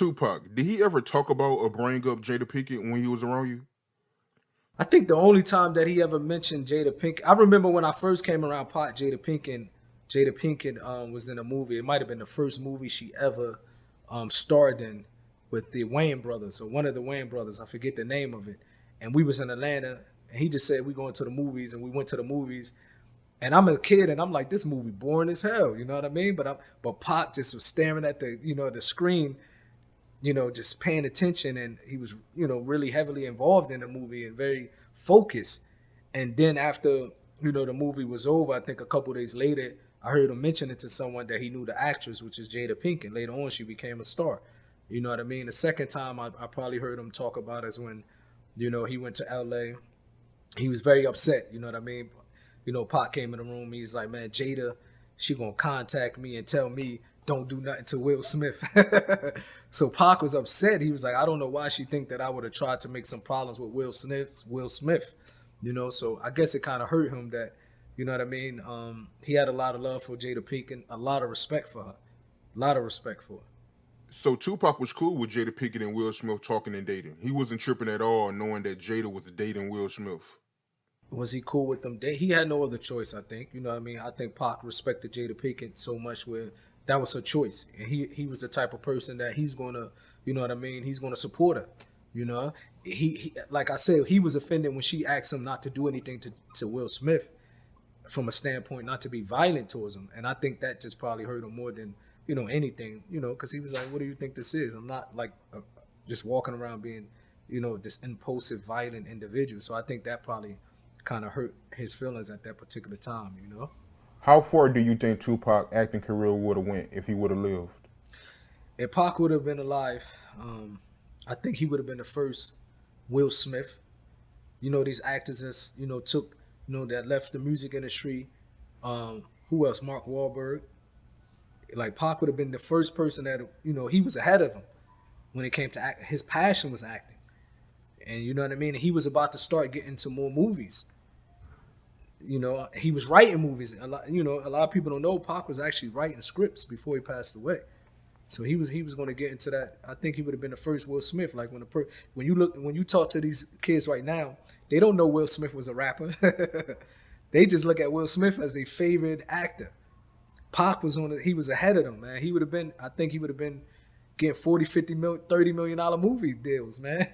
Tupac, did he ever talk about or bring up Jada Pinkett when he was around you? I think the only time that he ever mentioned Jada Pinkett, I remember when I first came around Pot, Jada Pinkett was in a movie. It might have been the first movie she ever starred in with the Wayne brothers or one of the Wayne brothers. I forget the name of it. And we was in Atlanta, and he just said we going to the movies, and we went to the movies. And I'm a kid, and I'm like, this movie boring as hell. You know what I mean? But Pop just was staring at the screen, just paying attention, and he was really heavily involved in the movie and very focused. And then after the movie was over, I think a couple days later, I heard him mention it to someone that he knew the actress, which is Jada Pinkett. Later on, she became a star. You know what I mean? The second time I probably heard him talk about is when he went to LA. He was very upset. You know what I mean? Pac came in the room. He's like, man, Jada, she gonna contact me and tell me don't do nothing to Will Smith. So Pac was upset. He was like, I don't know why she think that I would have tried to make some problems with Will Smith. So I guess it kind of hurt him that, you know what I mean? He had a lot of love for Jada Pinkett, a lot of respect for her, a lot of respect for her. So Tupac was cool with Jada Pinkett and Will Smith talking and dating. He wasn't tripping at all, knowing that Jada was dating Will Smith. Was he cool with them? He had no other choice, I think. You know what I mean? I think Pac respected Jada Pinkett so much where that was her choice. And he was the type of person that he's going to, you know what I mean? He's going to support her. He like I said, he was offended when she asked him not to do anything to Will Smith from a standpoint not to be violent towards him. And I think that just probably hurt him more than, anything, because he was like, what do you think this is? I'm not like just walking around being, this impulsive, violent individual. So I think that probably kind of hurt his feelings at that particular time. How far do you think Tupac acting career would have went if he would have lived? If Pac would have been alive, I think he would have been the first Will Smith. These actors that's, took, that left the music industry. Who else? Mark Wahlberg. Like Pac would have been the first person that, he was ahead of him when it came to act. His passion was acting. And you know what I mean? He was about to start getting to more movies. He was writing movies. A lot of people don't know Pac was actually writing scripts before he passed away. So he was going to get into that. I think he would have been the first Will Smith. Like when you talk to these kids right now, they don't know Will Smith was a rapper. They just look at Will Smith as their favorite actor. Pac he was ahead of them, man. I think he would have been getting 40, 50 million, $30 million movie deals, man.